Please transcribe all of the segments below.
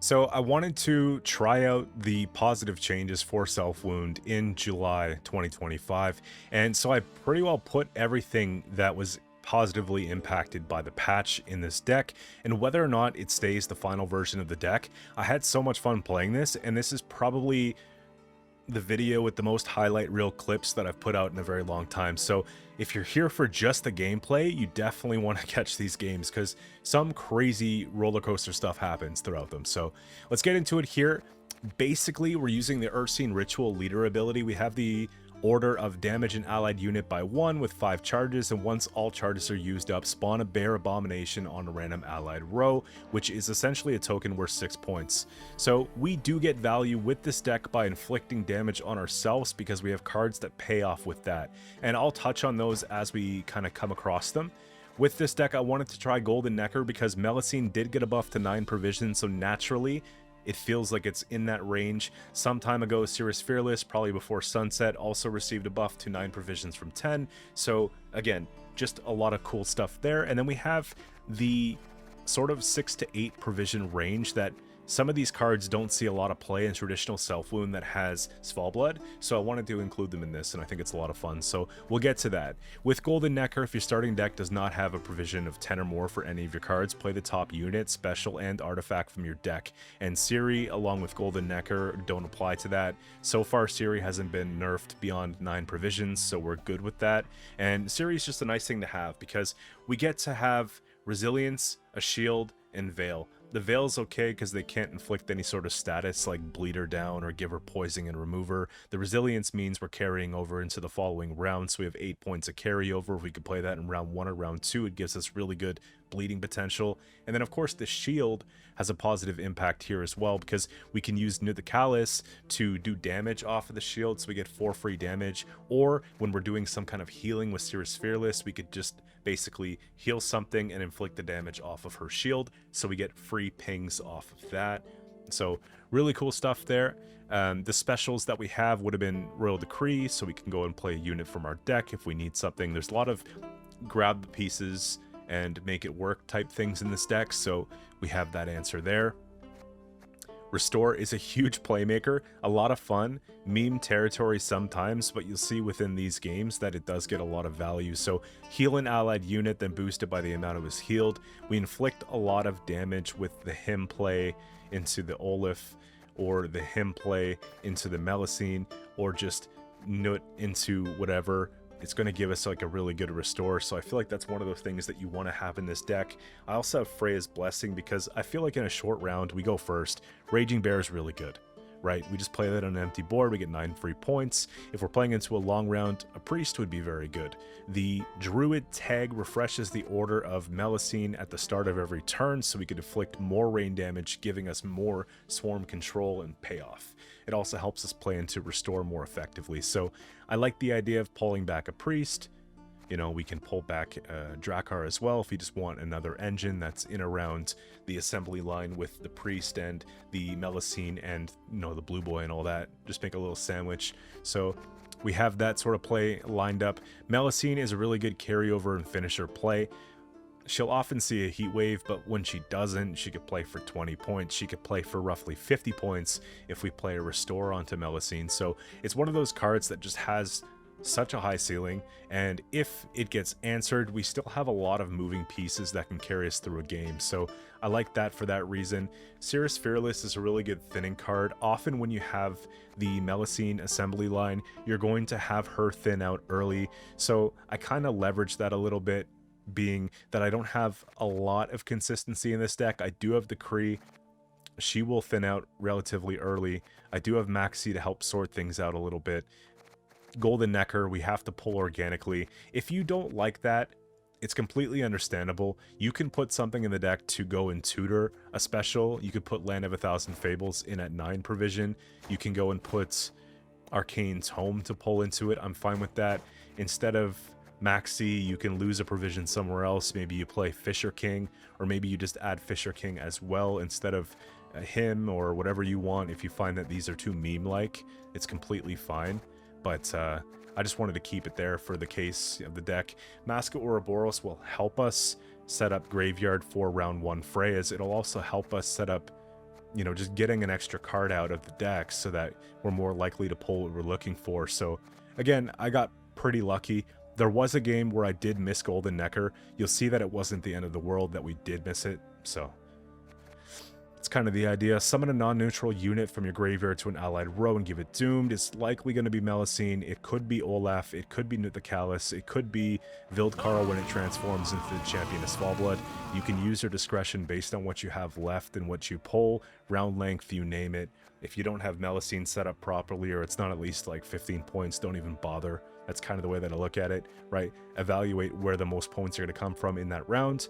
So I wanted to try out the positive changes for Self Wound in July 2025. And so I pretty well put everything that was positively impacted by the patch in this deck, and whether or not it stays the final version of the deck. I had so much fun playing this, and this is probably the video with the most highlight reel clips that I've put out in a very long time. So if you're here for just the gameplay, you definitely want to catch these games because some crazy roller coaster stuff happens throughout them. So let's get into it here. Basically, we're using the Ursine Ritual Leader ability. We have the order of damage an allied unit by 1 with 5 charges, and once all charges are used up, spawn a Bear Abomination on a random allied row, which is essentially a token worth 6 points. So we do get value with this deck by inflicting damage on ourselves because we have cards that pay off with that, and I'll touch on those as we kind of come across them. With this deck, I wanted to try Golden Necker because Melusine did get a buff to 9 provision, so naturally it feels like it's in that range. Some time ago, Cirrus Fearless, probably before Sunset, also received a buff to 9 provisions from 10. So again, just a lot of cool stuff there. And then we have the sort of 6 to 8 provision range that some of these cards don't see a lot of play in traditional Self Wound that has Svalblood, so I wanted to include them in this, and I think it's a lot of fun, so we'll get to that. With Golden Necker, if your starting deck does not have a provision of 10 or more for any of your cards, play the top unit, special, and artifact from your deck, and Ciri, along with Golden Necker, don't apply to that. So far, Ciri hasn't been nerfed beyond 9 provisions, so we're good with that, and Ciri is just a nice thing to have, because we get to have Resilience, a shield, and Veil. The Veil's okay because they can't inflict any sort of status like bleed her down or give her poison and remove her. The Resilience means we're carrying over into the following round, so we have 8 points of carryover. If we could play that in round 1 or round 2, it gives us really good bleeding potential. And then of course the shield has a positive impact here as well because we can use Nithicalis to do damage off of the shield, so we get 4 free damage, or when we're doing some kind of healing with Cirrus Fearless, we could just basically heal something and inflict the damage off of her shield, so we get free pings off of that. So really cool stuff there. The specials that we have would have been Royal Decree, so we can go and play a unit from our deck if we need something. There's a lot of grab the pieces and make it work type things in this deck, so we have that answer there. Restore is a huge playmaker, a lot of fun, meme territory sometimes, but you'll see within these games that it does get a lot of value. So heal an allied unit, then boost it by the amount it was healed. We inflict a lot of damage with the him play into the Olaf, or the him play into the Melusine, or just nut into whatever. It's going to give us like a really good restore, so I feel like that's one of those things that you want to have in this deck. I also have Freya's Blessing because I feel like in a short round we go first. Raging Bear is really good, right? We just play that on an empty board, we get 9 free points. If we're playing into a long round, a Priest would be very good. The Druid tag refreshes the order of Melusine at the start of every turn, so we could inflict more rain damage, giving us more swarm control and payoff. It also helps us play into Restore more effectively, so I like the idea of pulling back a Priest. You know, we can pull back Drakkar as well if you just want another engine that's in around the assembly line with the Priest and the Melusine and, you know, the Blue Boy and all that. Just make a little sandwich. So we have that sort of play lined up. Melusine is a really good carryover and finisher play. She'll often see a heat wave, but when she doesn't, she could play for 20 points. She could play for roughly 50 points if we play a restore onto Melusine. So it's one of those cards that just has such a high ceiling, and if it gets answered, we still have a lot of moving pieces that can carry us through a game, so I like that for that reason. Cirrus Fearless is a really good thinning card. Often when you have the Melusine assembly line, you're going to have her thin out early, so I kind of leverage that a little bit, being that I don't have a lot of consistency in this deck. I do have the Kree. She will thin out relatively early. I do have Maxi to help sort things out a little bit. Golden Necker, we have to pull organically. If you don't like that, it's completely understandable. You can put something in the deck to go and tutor a special. You could put Land of a Thousand Fables in at 9 provision. You can go and put Arcane's Home to pull into it. I'm fine with that. Instead of Maxi, you can lose a provision somewhere else. Maybe you play Fisher King, or maybe you just add Fisher King as well instead of him, or whatever you want. If you find that these are too meme-like, it's completely fine. But I just wanted to keep it there for the case of the deck. Mask of Ouroboros will help us set up Graveyard for round 1 Freyas. It'll also help us set up you know, just getting an extra card out of the deck so that we're more likely to pull what we're looking for. So again, I got pretty lucky. There was a game where I did miss Golden Necker. You'll see that it wasn't the end of the world that we did miss it. So it's kind of the idea. Summon a non-neutral unit from your graveyard to an allied row and give it doomed. It's likely going to be Melusine. It could be Olaf. It could be Nuthacalis. It could be Vildkarl when it transforms into the champion of Svalbard. You can use your discretion based on what you have left and what you pull. Round length, you name it. If you don't have Melusine set up properly, or it's not at least like 15 points, don't even bother. That's kind of the way that I look at it, right? Evaluate where the most points are going to come from in that round.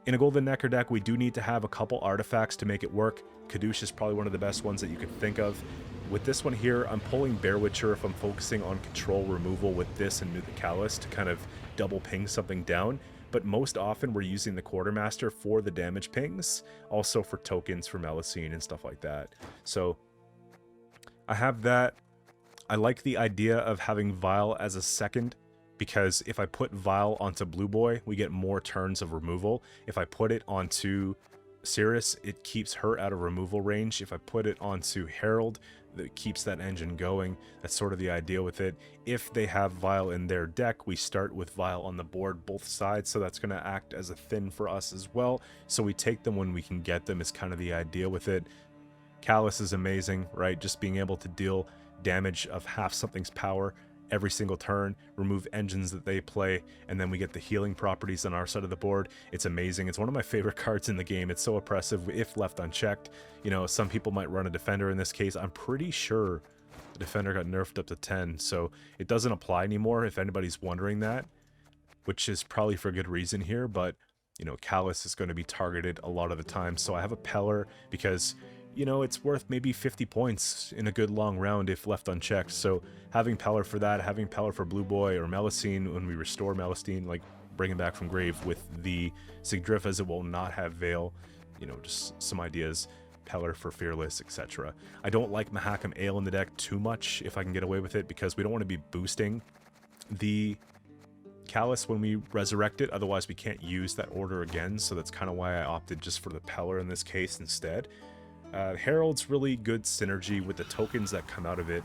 In a Golden Necker deck, we do need to have a couple artifacts to make it work. Kadoosh is probably one of the best ones that you could think of. With this one here, I'm pulling Bear Witcher if I'm focusing on control removal with this and Nuthacalis to kind of double ping something down. But most often we're using the Quartermaster for the damage pings, also for tokens for Melusine and stuff like that. So I have that. I like the idea of having Vile as a second, because if I put Vile onto Blue Boy, we get more turns of removal. If I put it onto Cirrus, it keeps her out of removal range. If I put it onto Herald, that keeps that engine going. That's sort of the idea with it. If they have Vile in their deck, we start with Vile on the board, both sides, so that's going to act as a thin for us as well. So we take them when we can get them is kind of the idea with it. Callus is amazing, right? Just being able to deal damage of half something's power every single turn, remove engines that they play, and then we get the healing properties on our side of the board. It's amazing. It's one of my favorite cards in the game. It's so oppressive if left unchecked. You know, some people might run a defender in this case. I'm pretty sure the defender got nerfed up to 10, so it doesn't apply anymore if anybody's wondering that, which is probably for good reason here, but you know, Callus is going to be targeted a lot of the time. So I have a Peller because, you know, it's worth maybe 50 points in a good long round if left unchecked. So having Peller for that, having Peller for Blue Boy or Melusine when we restore Melusine, like bring him back from grave with the Sigdriff as it will not have Veil, you know, just some ideas. Peller for Fearless, etc. I don't like Mahakam Ale in the deck too much if I can get away with it, because we don't want to be boosting the Callus when we resurrect it, otherwise we can't use that order again. So that's kind of why I opted just for the Peller in this case instead. Herald's really good synergy with the tokens that come out of it,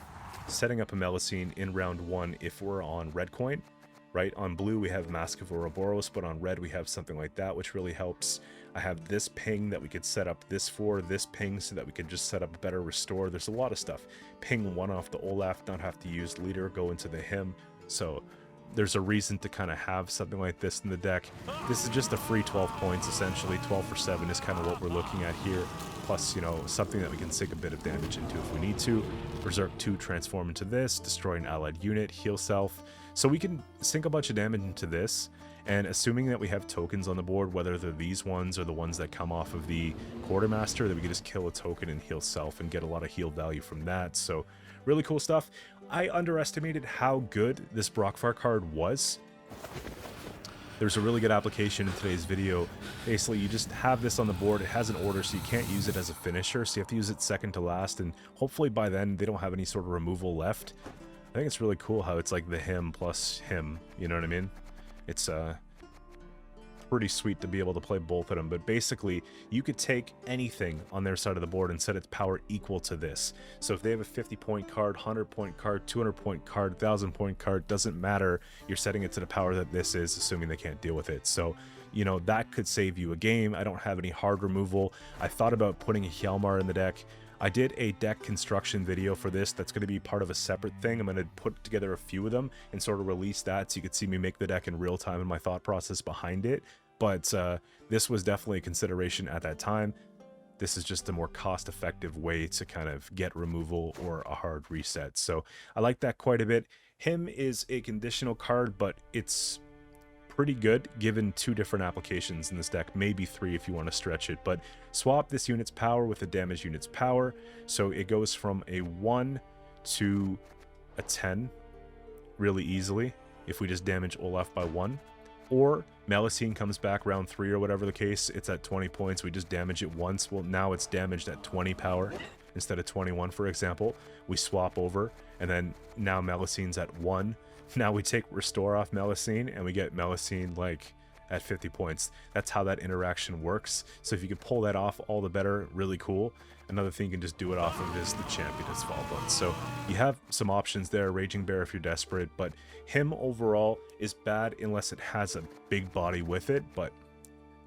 setting up a Melusine in round 1 if we're on red coin, right? On blue we have Mask of Ouroboros, but on red we have something like that, which really helps. I have this ping that we could set up this for, this ping so that we could just set up a better restore. There's a lot of stuff. Ping 1 off the Olaf, not have to use leader, go into the him. So there's a reason to kind of have something like this in the deck. This is just a free 12 points, essentially. 12 for 7 is kind of what we're looking at here. Plus, you know, something that we can sink a bit of damage into if we need to. Berserk 2, transform into this, destroy an allied unit, heal self. So we can sink a bunch of damage into this, and assuming that we have tokens on the board, whether they're these ones or the ones that come off of the Quartermaster, that we can just kill a token and heal self and get a lot of heal value from that. So really cool stuff. I underestimated how good this Brockfar card was. There's a really good application in today's video. Basically, you just have this on the board. It has an order, so you can't use it as a finisher, so you have to use it second to last, and hopefully by then they don't have any sort of removal left. I think it's really cool how it's like the him plus him, you know what I mean? It's pretty sweet to be able to play both of them, but basically you could take anything on their side of the board and set its power equal to this. So if they have a 50-point card, 100-point card, 200-point card, 1000-point card, doesn't matter, you're setting it to the power that this is, assuming they can't deal with it. So, you know, that could save you a game. I don't have any hard removal. I thought about putting a Hjalmar in the deck. I did a deck construction video for this that's going to be part of a separate thing. I'm going to put together a few of them and sort of release that so you could see me make the deck in real time and my thought process behind it. But this was definitely a consideration at that time. This is just a more cost-effective way to kind of get removal or a hard reset. So I like that quite a bit. Him is a conditional card, but it's pretty good given 2 different applications in this deck, maybe 3 if you want to stretch it. But swap this unit's power with the damage unit's power, so it goes from a 1 to a 10 really easily if we just damage Olaf by 1. Or Melusine comes back round 3 or whatever the case, it's at 20 points, we just damage it once. Well, now it's damaged at 20 power instead of 21, for example. We swap over, and then now Melusine's at 1. Now we take Restore off Melusine, and we get Melusine, like, at 50 points. That's how that interaction works. So if you can pull that off, all the better. Really cool. Another thing you can just do it off of is the champion as Falbun. So you have some options there. Raging Bear if you're desperate, but him overall is bad unless it has a big body with it, but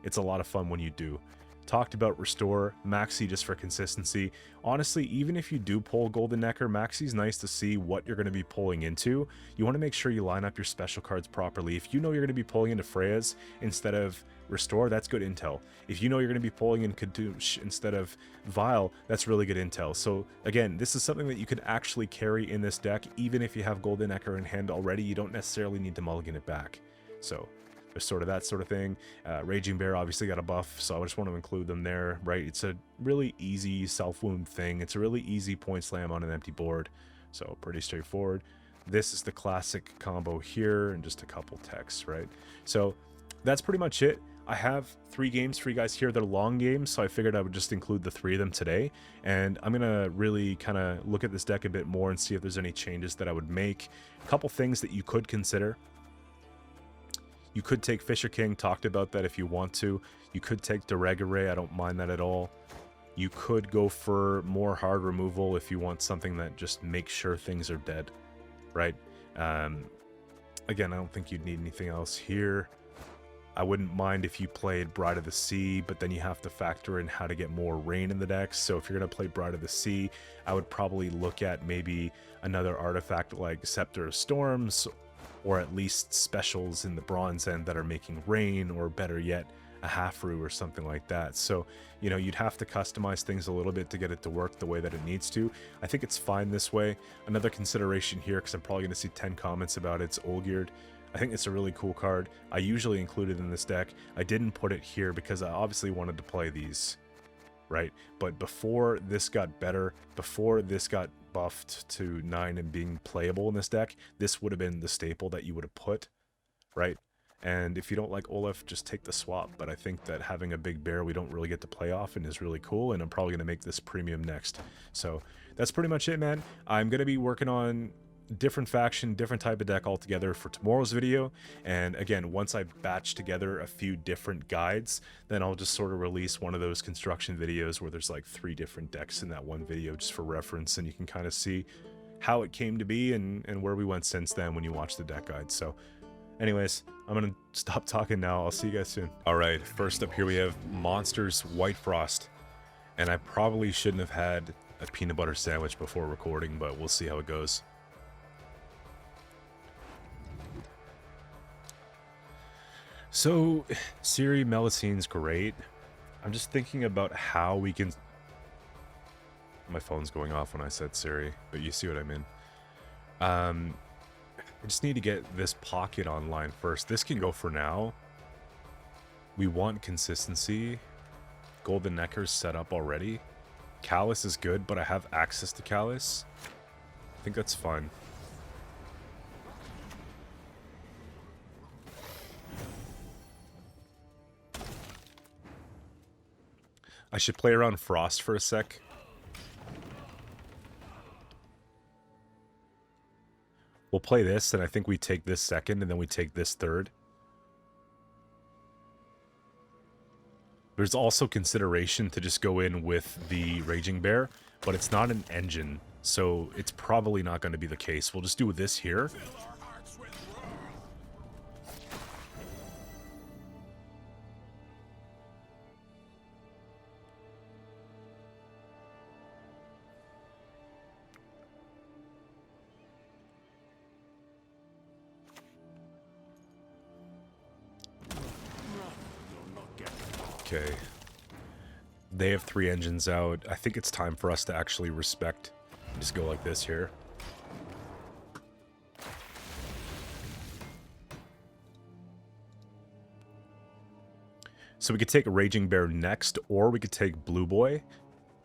it's a lot of fun when you do. Talked about Restore, Maxi just for consistency. Honestly, even if you do pull Golden Necker, Maxi's nice to see what you're going to be pulling into. You want to make sure you line up your special cards properly. If you know you're going to be pulling into Freya's instead of Restore, that's good intel. If you know you're going to be pulling in Kadoosh instead of Vile, that's really good intel. So again, this is something that you could actually carry in this deck. Even if you have Golden Necker in hand already, you don't necessarily need to mulligan it back. So there's sort of that sort of thing. Raging Bear obviously got a buff, so I just want to include them there, right? It's a really easy self-wound thing. It's a really easy point slam on an empty board, so pretty straightforward. This is the classic combo here, and just a couple techs, right? So that's pretty much it. I have 3 games for you guys here. They're long games, so I figured I would just include the 3 of them today. And I'm going to really kind of look at this deck a bit more and see if there's any changes that I would make. A couple things that you could consider. You could take Fisher King, talked about that if you want to. You could take Deregare, I don't mind that at all. You could go for more hard removal if you want something that just makes sure things are dead, right? Again, I don't think you'd need anything else here. I wouldn't mind if you played Bride of the Sea, but then you have to factor in how to get more rain in the decks. So if you're going to play Bride of the Sea, I would probably look at maybe another artifact like Scepter of Storms, or at least specials in the bronze end that are making rain, or better yet, a half-rue or something like that. So, you know, you'd have to customize things a little bit to get it to work the way that it needs to. I think it's fine this way. Another consideration here, because I'm probably going to see 10 comments about it's Olgierd. I think it's a really cool card. I usually include it in this deck. I didn't put it here because I obviously wanted to play these, right? But before this got better, before this got buffed to 9 and being playable in this deck, this would have been the staple that you would have put, right? And if you don't like Olaf, just take the swap. But I think that having a big bear we don't really get to play often is really cool, and I'm probably going to make this premium next. So that's pretty much it, man. I'm going to be working on different faction, different type of deck altogether for tomorrow's video. And again, once I batch together a few different guides, then I'll just sort of release one of those construction videos where there's like 3 different decks in that one video just for reference, and you can kind of see how it came to be and where we went since then when you watch the deck guide. So anyways, I'm gonna stop talking now. I'll see you guys soon. All right, first up here we have Monsters White Frost, and I probably shouldn't have had a peanut butter sandwich before recording, but we'll see how it goes. So, Ciri Melicine's great. I'm just thinking about how we can... My phone's going off when I said Ciri, but you see what I mean. I just need to get this pocket online first. This can go for now. We want consistency. Golden Necker's set up already. Callus is good, but I have access to Callus. I think that's fine. I should play around Frost for a sec. We'll play this, and I think we take this second, and then we take this third. There's also consideration to just go in with the Raging Bear, but it's not an engine, so it's probably not going to be the case. We'll just do this here. Okay. They have 3 engines out. I think it's time for us to actually respect. Just go like this here. So we could take a Raging Bear next, or we could take Blue Boy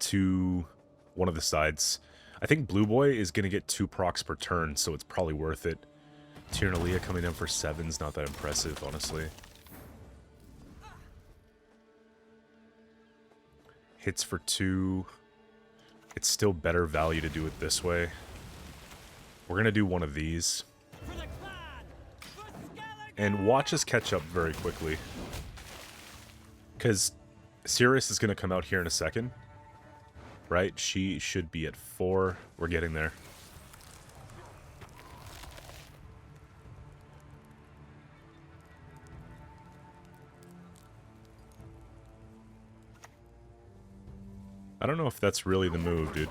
to one of the sides. I think Blue Boy is going to get 2 procs per turn, so it's probably worth it. Tyrannalia coming in for 7's not that impressive, honestly. Hits for 2. It's still better value to do it this way. We're going to do one of these. And watch us catch up very quickly. Because Sirius is going to come out here in a second. Right? She should be at 4. We're getting there. I don't know if that's really the move, dude.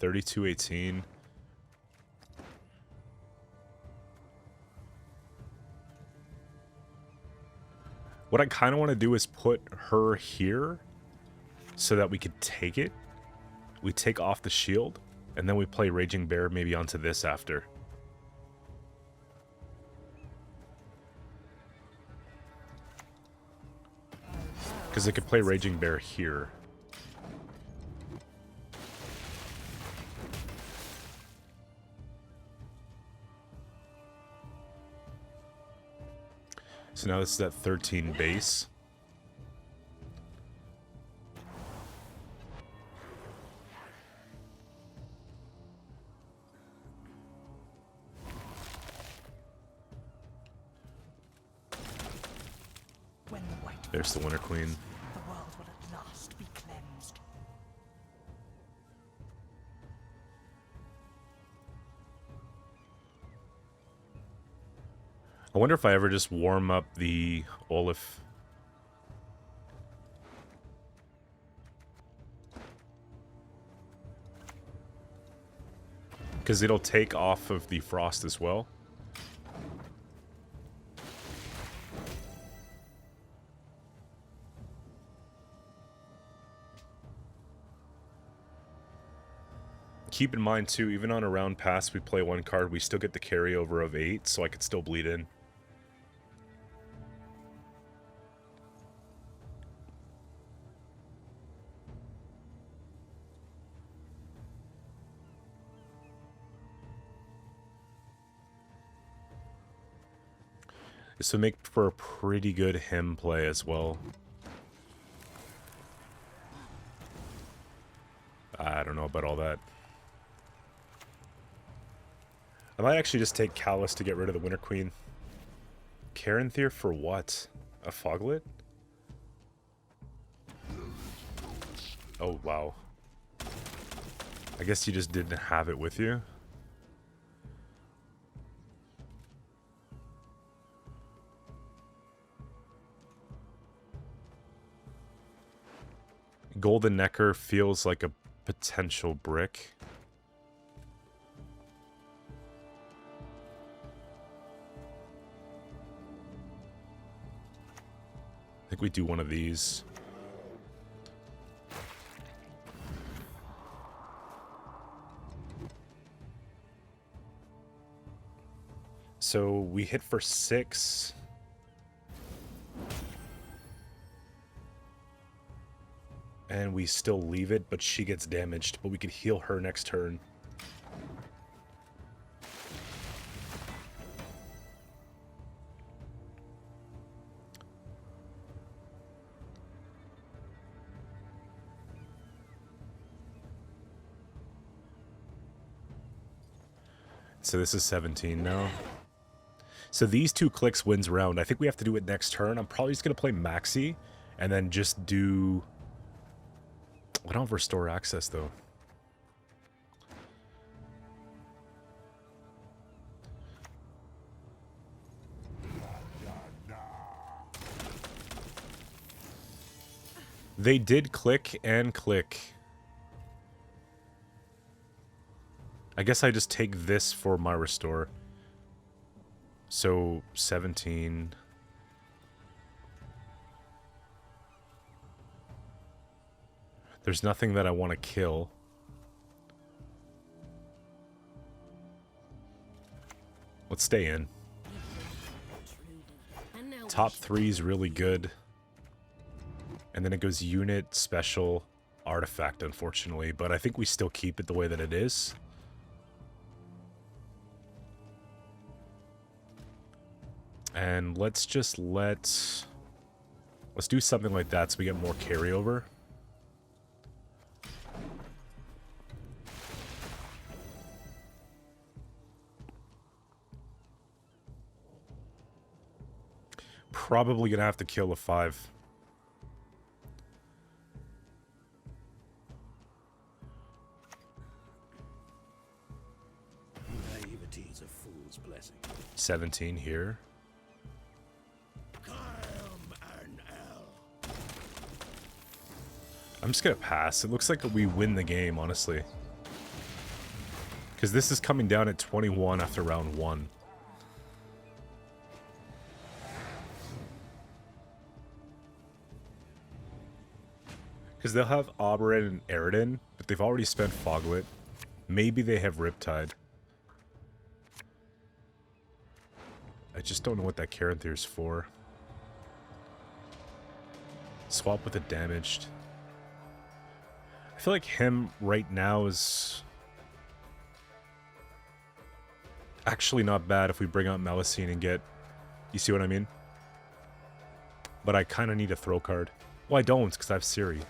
$32.18. What I kind of want to do is put her here so that we could take it. We take off the shield, and then we play Raging Bear maybe onto this after. Because it could play Raging Bear here. So now this is at 13 base. There's the Winter Queen. The world will at last be cleansed. I wonder if I ever just warm up the Olaf. Because it'll take off of the frost as well. Keep in mind too, even on a round pass we play 1 card, we still get the carryover of 8, so I could still bleed in. This would make for a pretty good him play as well. I don't know about all that. I might actually just take Callus to get rid of the Winter Queen. Caranthir for what? A Foglet? Oh, wow. I guess you just didn't have it with you. Golden Necker feels like a potential brick. I think we do one of these. So we hit for 6. And we still leave it, but she gets damaged. But we could heal her next turn. So this is 17 now. So these 2 clicks wins round. I think we have to do it next turn. I'm probably just going to play Maxi and then just do... I don't have Restore Access, though. They did click and click. I guess I just take this for my Restore. So, 17... There's nothing that I want to kill. Let's stay in. Top 3 is really good. And then it goes unit, special, artifact, unfortunately. But I think we still keep it the way that it is. And let's just let's do something like that so we get more carryover. probably gonna have to kill a 5. Naivety is a fool's blessing. 17 here. I'm just gonna pass. It looks like we win the game, honestly. Because this is coming down at 21 after round 1. Because they'll have Oberyn and Eridan, but they've already spent Foglet. Maybe they have Riptide. I just don't know what that Caranthir's for. Swap with a damaged. I feel like him right now is actually not bad if we bring out Melusine and get... You see what I mean? But I kind of need a throw card. Well, I don't, because I have Ciri.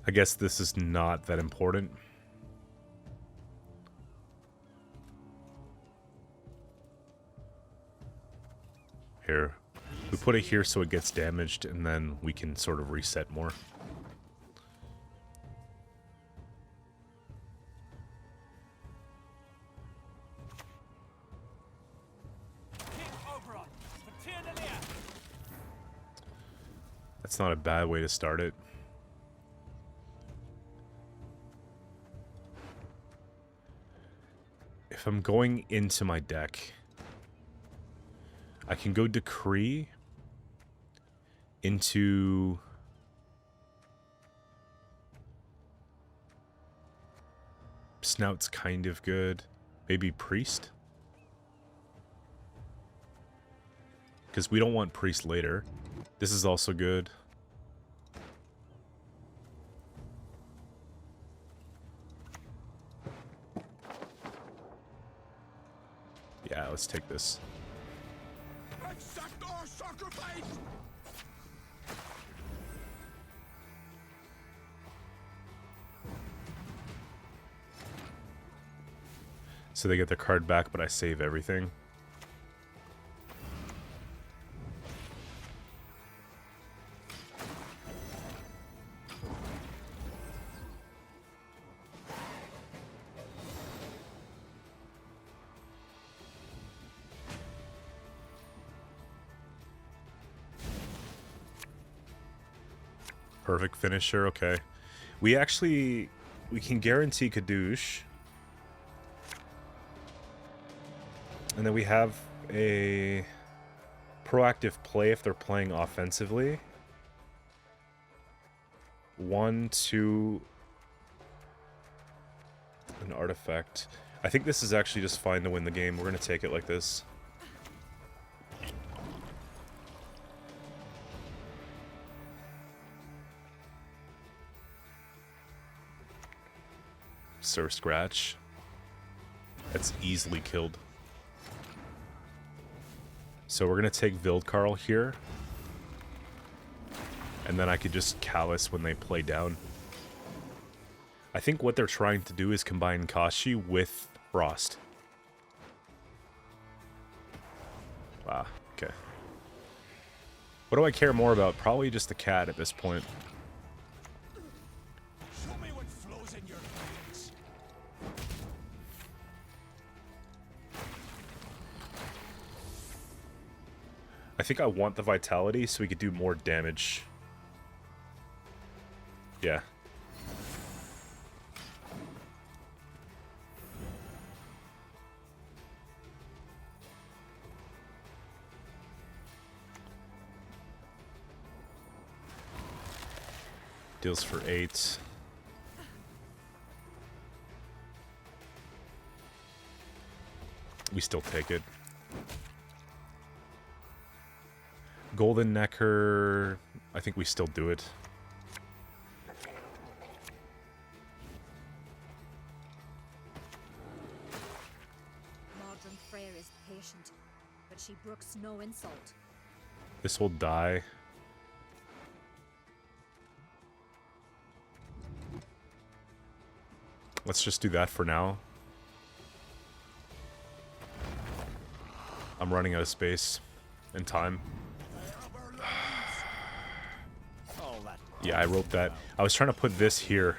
I guess this is not that important. Here. We put it here so it gets damaged, and then we can sort of reset more. That's not a bad way to start it. If I'm going into my deck, I can go Decree into Snout's kind of good. Maybe Priest? Because we don't want Priest later. This is also good. Yeah, let's take this. Accept our sacrifice! So they get their card back, but I save everything. Perfect finisher, okay. We can guarantee Kadoosh. And then we have a proactive play if they're playing offensively. 1, 2, an artifact. I think this is actually just fine to win the game. We're going to take it like this. Sir Scratch. That's easily killed. So we're going to take Vildkarl here. And then I could just Callous when they play down. I think what they're trying to do is combine Kashi with Frost. Wow, okay. What do I care more about? Probably just the cat at this point. Show me what flows in your veins. I think I want the Vitality so we could do more damage. Yeah. Deals for 8. We still take it. Golden Necker, I think we still do it. patient, but she brooks no insult. This will die. Let's just do that for now. I'm running out of space and time. Yeah, I wrote that. I was trying to put this here.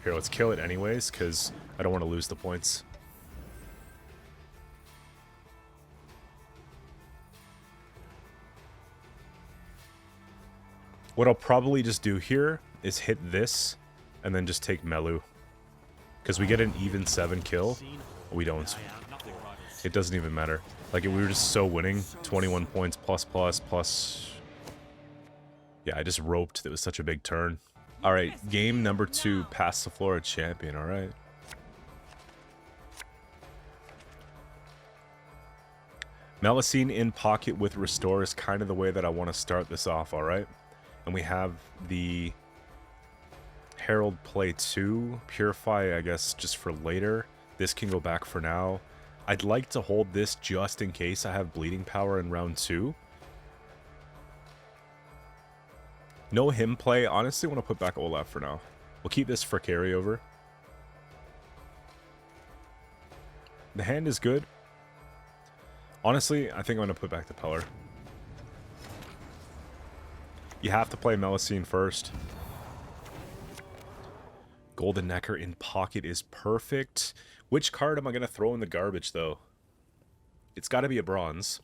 Here, let's kill it anyways, because I don't want to lose the points. What I'll probably just do here is hit this, and then just take Melu. Because we get an even 7 kill. We don't. It doesn't even matter. Like, we were just so winning. 21 points plus. Yeah, I just roped. It was such a big turn. Alright, game number 2, Passiflora champion, alright. Melusine in pocket with Restore is kind of the way that I want to start this off, alright? And we have the Herald play 2. Purify, I guess, just for later. This can go back for now. I'd like to hold this just in case I have bleeding power in round 2. No him play. Honestly, I want to put back Olaf for now. We'll keep this for carryover. The hand is good. Honestly, I think I'm going to put back the Peller. You have to play Melusine first. Golden Necker in pocket is perfect. Which card am I going to throw in the garbage, though? It's got to be a bronze.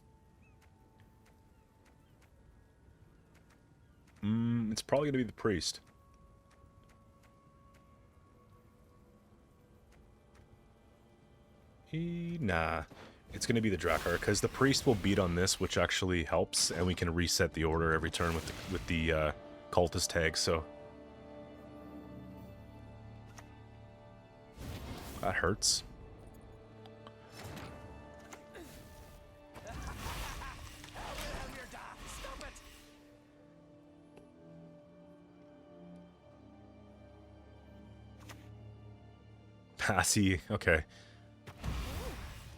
It's probably going to be the Priest. Nah. It's going to be the Drakkar, because the Priest will beat on this, which actually helps, and we can reset the order every turn with the Cultist tag, so... That hurts. Passy, okay.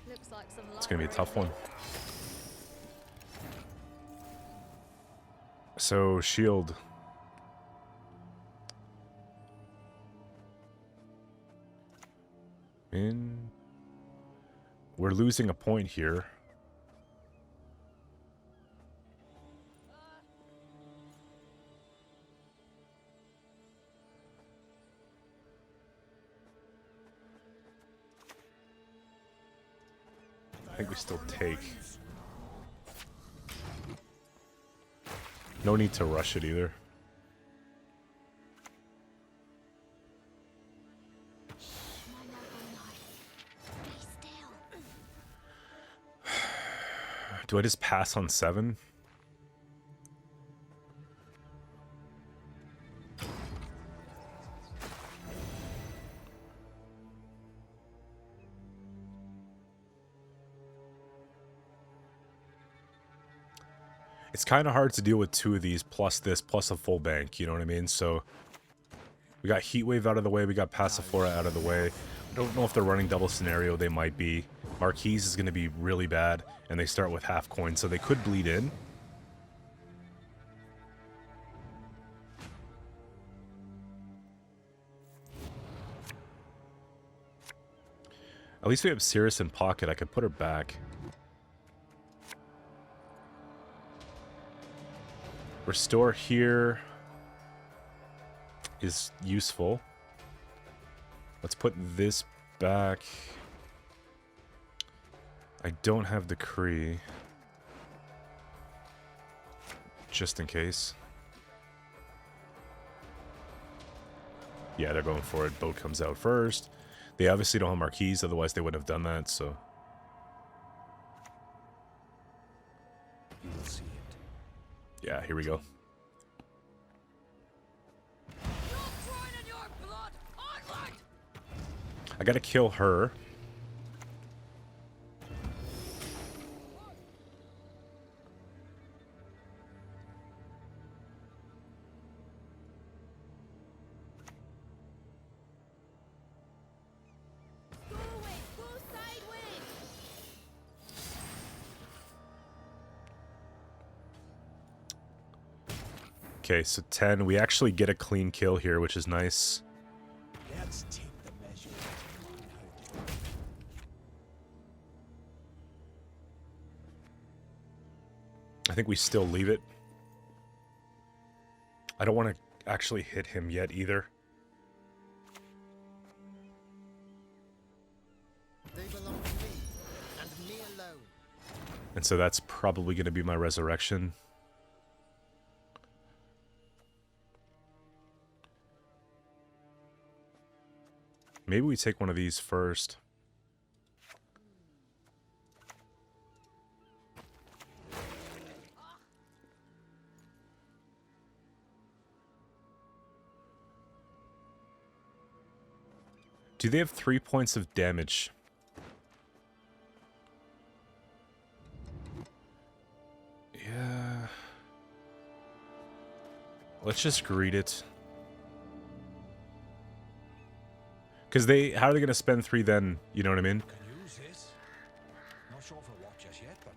Looks like some It's gonna be a tough one. So, shield. We're losing a point here. I think we still take. No need to rush it either. Do I just pass on 7? It's kind of hard to deal with 2 of these, plus this, plus a full bank, you know what I mean? So, we got Heatwave out of the way, we got Passiflora out of the way. I don't know if they're running double scenario, they might be. Marquise is going to be really bad, and they start with half coin, so they could bleed in. At least we have Cirrus in pocket, I could put her back. Restore here is useful. Let's put this back. I don't have Decree. Just in case. Yeah, they're going for it. Boat comes out first. They obviously don't have Marquise, otherwise they wouldn't have done that, so... You will see it. Yeah, here we go. I gotta kill her. Okay, so 10. We actually get a clean kill here, which is nice. Let's take the measure. I think we still leave it. I don't want to actually hit him yet either. They belong to me, and me alone. And so that's probably going to be my resurrection. Maybe we take one of these first. Do they have 3 points of damage? Yeah. Let's just greet it. Because how are they going to spend 3 then? You know what I mean? Can use this. Not sure for what just yet, but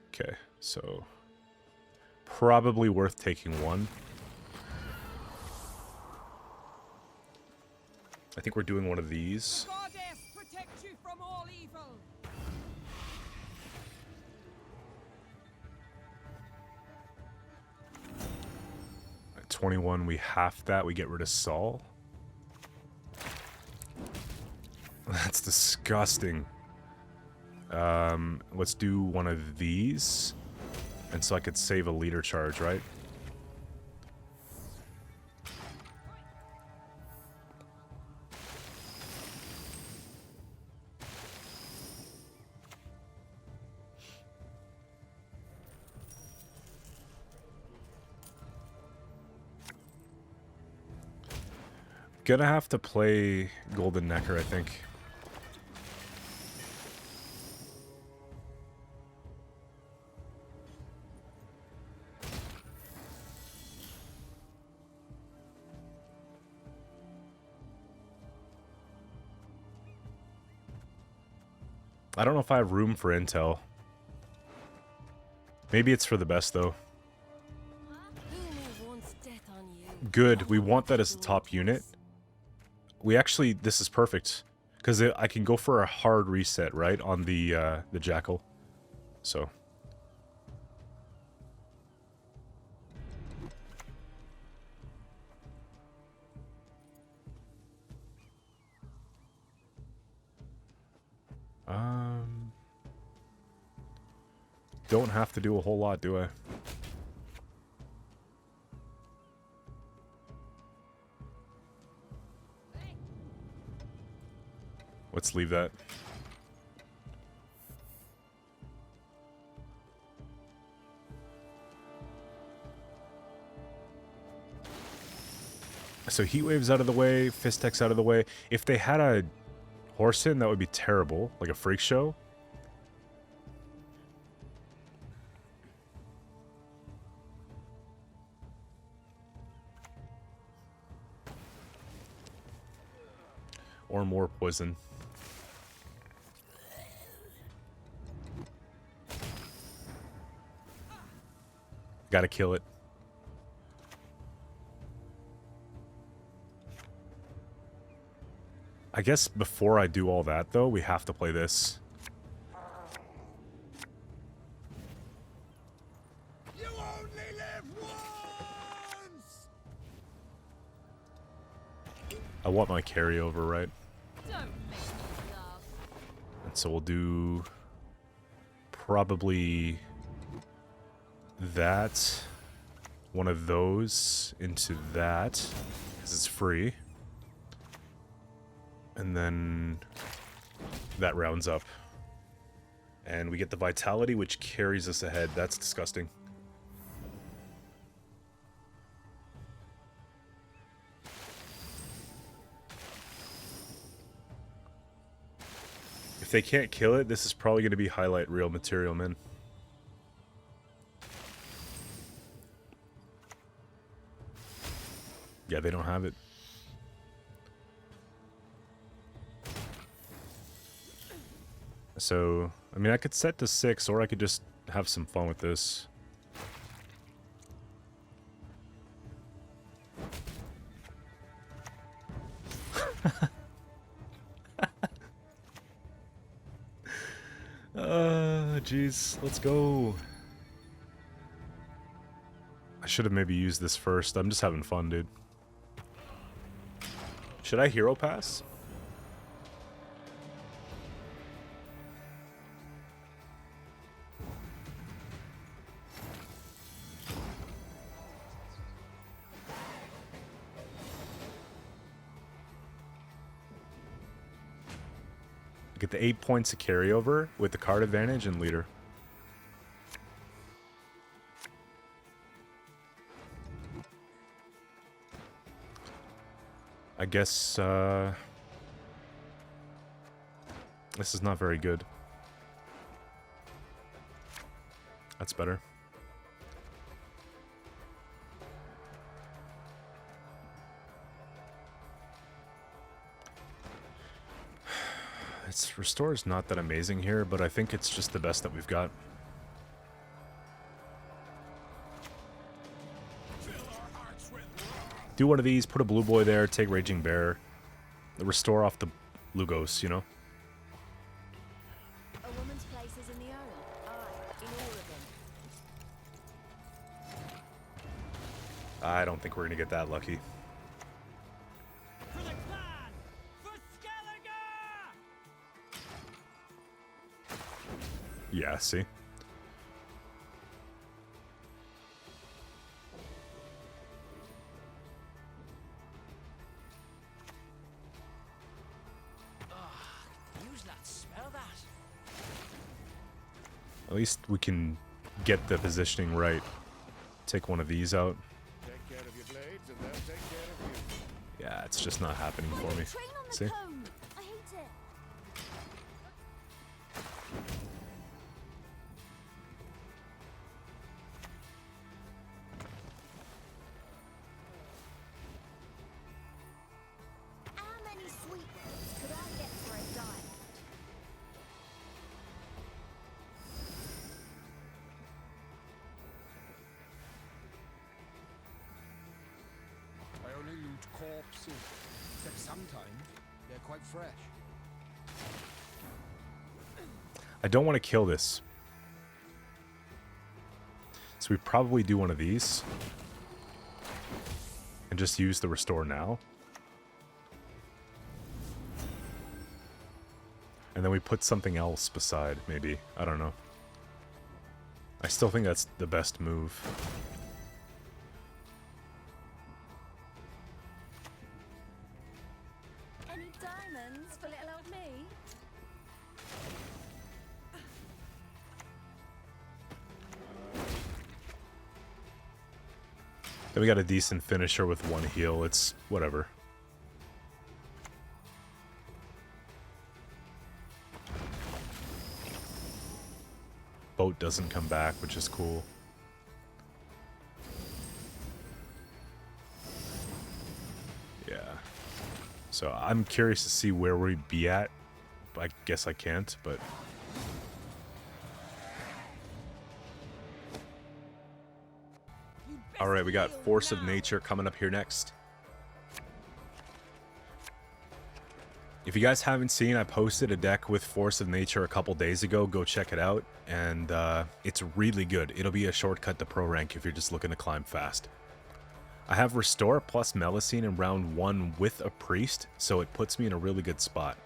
Okay, so probably worth taking 1. I think we're doing one of these. Goddess, protect you from all evil. 21, we half that, we get rid of Saul. That's disgusting. Let's do one of these. And so I could save a leader charge, right? Gonna have to play Golden Necker, I think. I don't know if I have room for intel. Maybe it's for the best, though. Good, we want that as the top unit. We actually, this is perfect. Because I can go for a hard reset, right, on the Jackal. So. Don't have to do a whole lot, do I? Let's leave that. So Heatwave's out of the way, Fistex out of the way. If they had a horse in, that would be terrible. Like a freak show. Or more poison. Gotta kill it. I guess before I do all that, though, we have to play this. You only live once! I want my carryover, right? Don't make me laugh. And so we'll do probably that, one of those into that, because it's free. And then that rounds up. And we get the vitality, which carries us ahead. That's disgusting. If they can't kill it, this is probably going to be highlight reel material, man. Yeah, they don't have it. So, I mean, I could set to 6, or I could just have some fun with this. Jeez, let's go. I should have maybe used this first. I'm just having fun, dude. Should I hero pass? Get the 8 points of carryover with the card advantage and leader. I guess, this is not very good. That's better. Its restore is not that amazing here, but I think it's just the best that we've got. Do one of these, put a blue boy there, take Raging Bear. Restore off the Lugos, you know? A woman's place is in the urn. Aye, in all of them. I don't think we're gonna get that lucky. For the clan! For Skellige! Yeah, see? Use that. Smell that. At least we can get the positioning right. Take one of these out. Take care of your blades, and they'll take care of you. Yeah, it's just not happening for me. Train on the See? cone. I hate it. How many sweet ones could I get for a diamond? I only loot corpses. Except sometimes they're quite fresh. I don't want to kill this. So we probably do one of these. And just use the restore now. And then we put something else beside, maybe. I don't know. I still think that's the best move. Any diamonds for little old me? Then we got a decent finisher with one heal. It's whatever. Boat doesn't come back, which is cool. Yeah. So I'm curious to see where we'd be at. I guess I can't, but... Alright, we got Force of Nature coming up here next. If you guys haven't seen, I posted a deck with Force of Nature a couple days ago. Go check it out, and it's really good. It'll be a shortcut to pro rank if you're just looking to climb fast. I have Restore plus Melusine in round 1 with a Priest, so it puts me in a really good spot.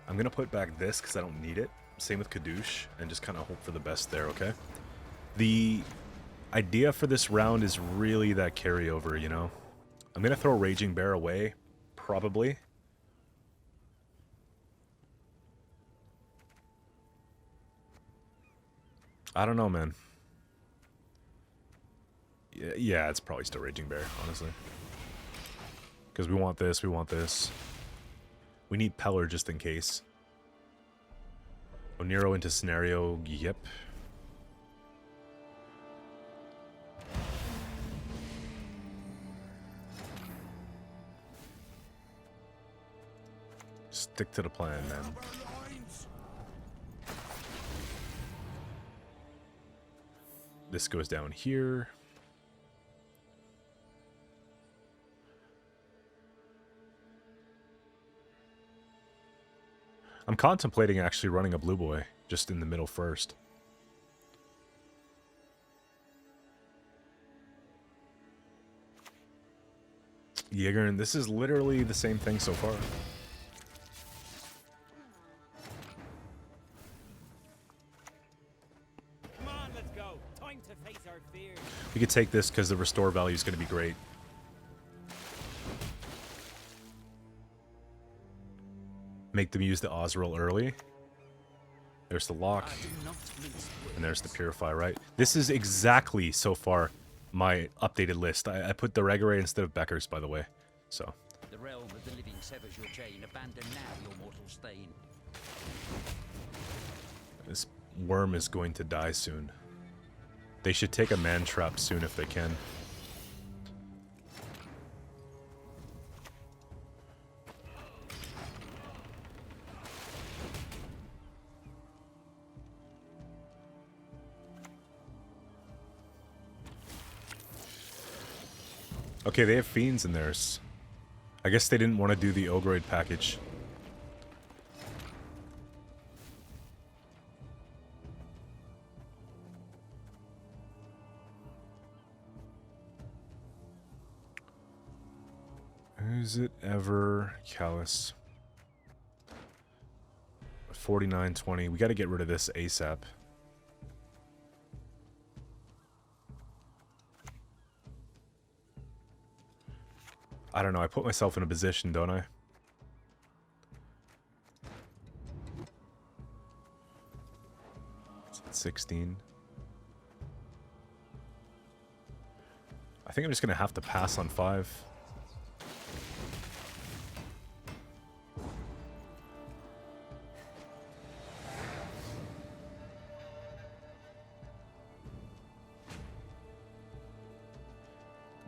I'm going to put back this because I don't need it. Same with Kadoosh, and just kind of hope for the best there, okay? The idea for this round is really that carryover, you know? I'm going to throw Raging Bear away, probably. I don't know, man. Yeah, it's probably still Raging Bear, honestly. Because we want this, we want this. We need Peller just in case. Oniro into scenario, yep. Stick to the plan, man. This goes down here. I'm contemplating actually running a blue boy just in the middle first. Jaeger, and this is literally the same thing so far. Come on, let's go. Time to face our fears. We could take this because the restore value is going to be great. Make them use the Osril early. There's the lock. And there's the Purify, right? This is exactly, so far, my updated list. I put the Regare instead of Becker's, by the way. So. The realm of the living severs your chain. Abandon now your mortal stain. This worm is going to die soon. They should take a man trap soon if they can. Okay, they have fiends in theirs. I guess they didn't want to do the Olgierd package. Is it ever Callus? 4920. We got to get rid of this ASAP. I don't know, I put myself in a position, don't I? It's at 16. I think I'm just gonna have to pass on 5.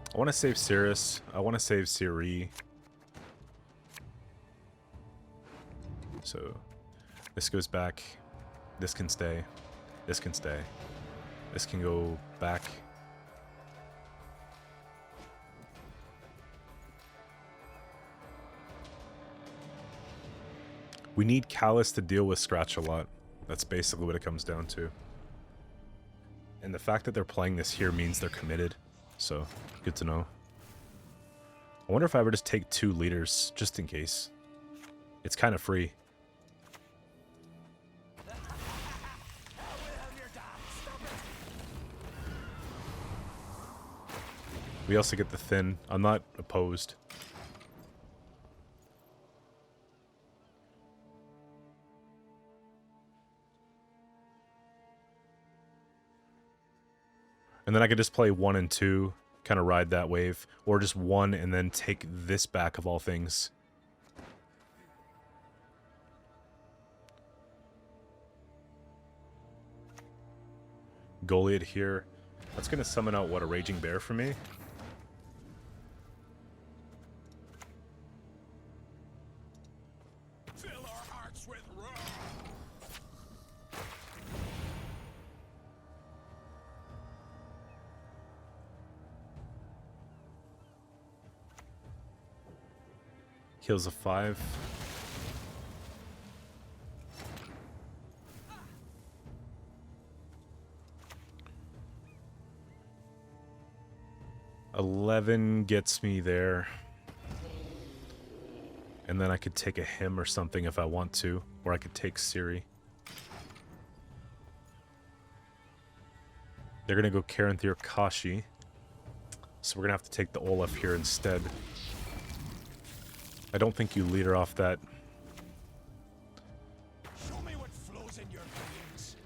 I want to save Cirrus. I want to save Ciri. So, this goes back. This can stay. This can stay. This can go back. We need Callus to deal with Scratch a lot. That's basically what it comes down to. And the fact that they're playing this here means they're committed. So, good to know. I wonder if I ever just take 2 leaders, just in case. It's kind of free. We also get the thin. I'm not opposed. And then I could just play 1 and 2, kind of ride that wave. Or just 1 and then take this back of all things. Goliath here. That's going to summon out, what, a Raging Bear for me? Fill our hearts with wrath. Kills a 5. $11 gets me there. And then I could take a him or something if I want to. Or I could take Ciri. They're going to go Caranthir Kashi. So we're going to have to take the Olaf here instead. I don't think you lead her off that. Show me what flows in your veins.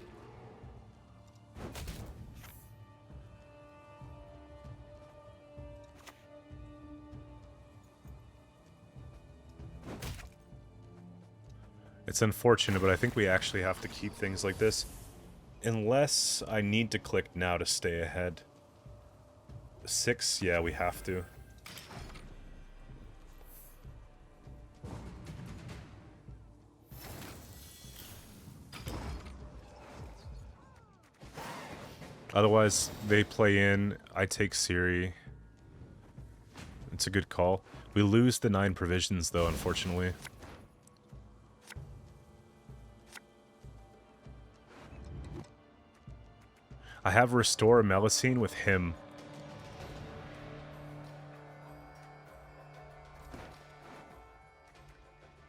It's unfortunate, but I think we actually have to keep things like this. Unless I need to click now to stay ahead. 6? Yeah, we have to. Otherwise, they play in. I take Siri. It's a good call. We lose the 9 provisions, though, unfortunately. I have Restore Melusine with him.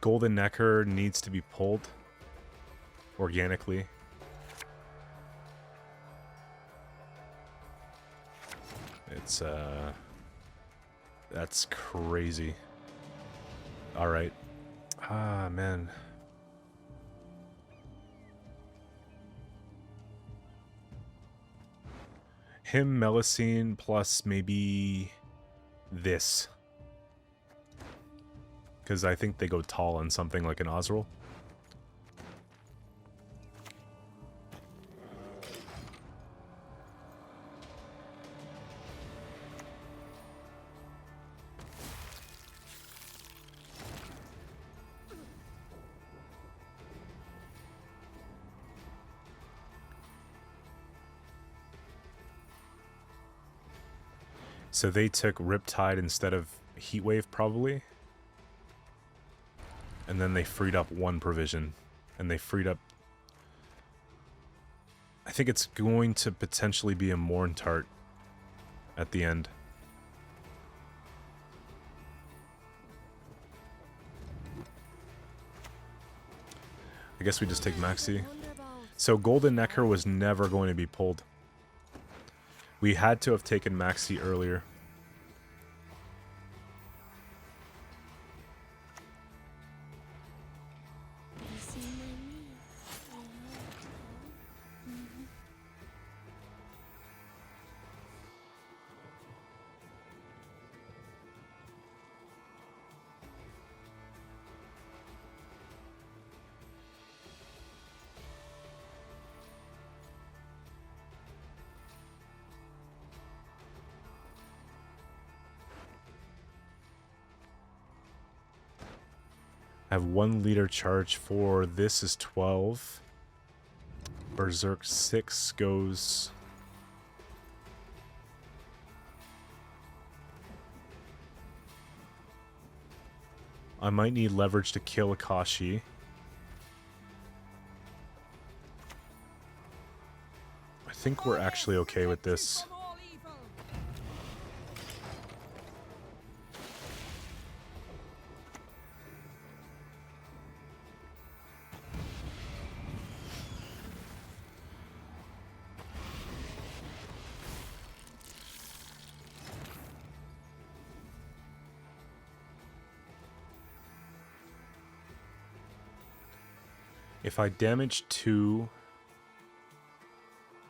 Golden Necker needs to be pulled organically. It's, that's crazy. Alright. Ah, man. Him, Melusine, plus maybe this. Because I think they go tall on something like an Osril. So they took Riptide instead of Heatwave, probably. And then they freed up 1 provision. And they freed up... I think it's going to potentially be a Morntart at the end. I guess we just take Maxi. So Golden Necker was never going to be pulled. We had to have taken Maxi earlier. I have 1 liter charge for this is 12. Berserk 6 goes... I might need leverage to kill Akashi. I think we're actually okay with this. If I damage 2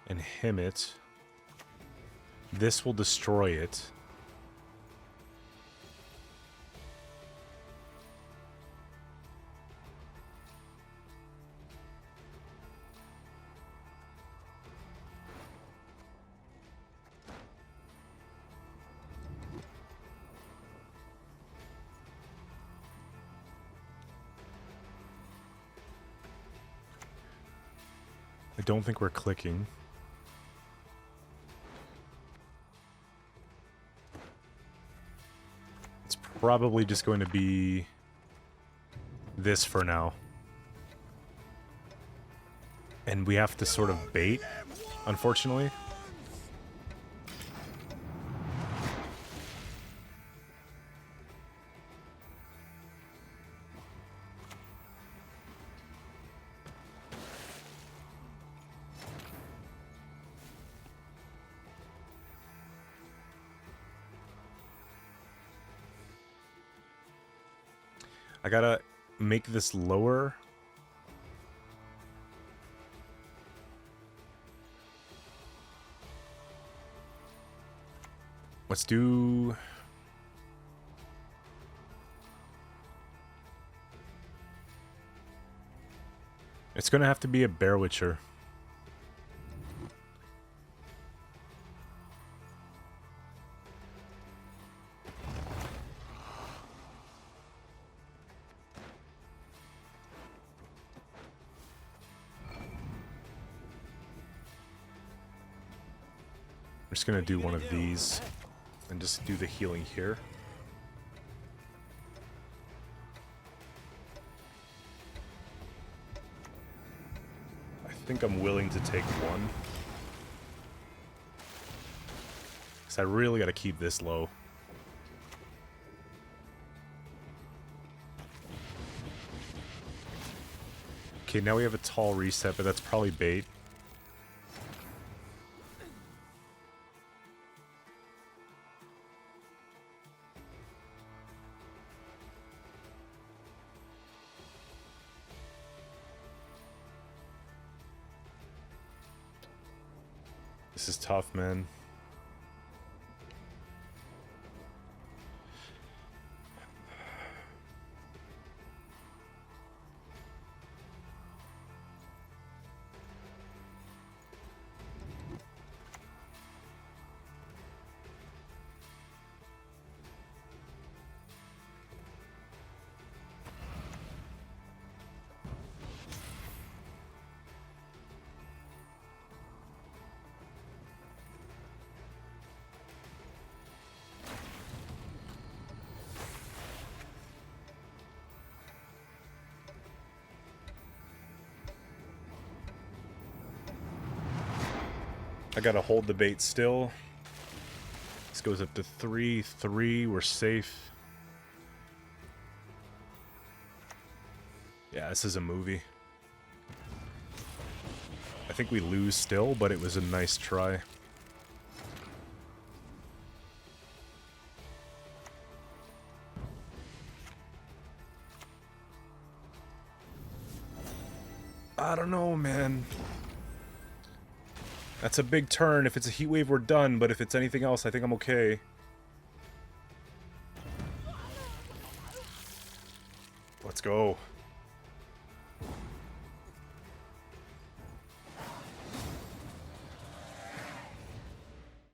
and him it, this will destroy it. I don't think we're clicking. It's probably just going to be this for now. And we have to sort of bait, unfortunately. I gotta make this lower. Let's do... It's gonna have to be a Bear Witcher. just gonna do one of these and just do the healing here. I think I'm willing to take one. Because I really gotta keep this low. Okay, now we have a tall reset, but that's probably bait. This is tough, man. I gotta hold the bait still. This goes up to 3-3. We're safe. Yeah, this is a movie. I think we lose still, but it was a nice try. I don't know, man. That's a big turn. If it's a heat wave, we're done, but if it's anything else, I think I'm okay. Let's go.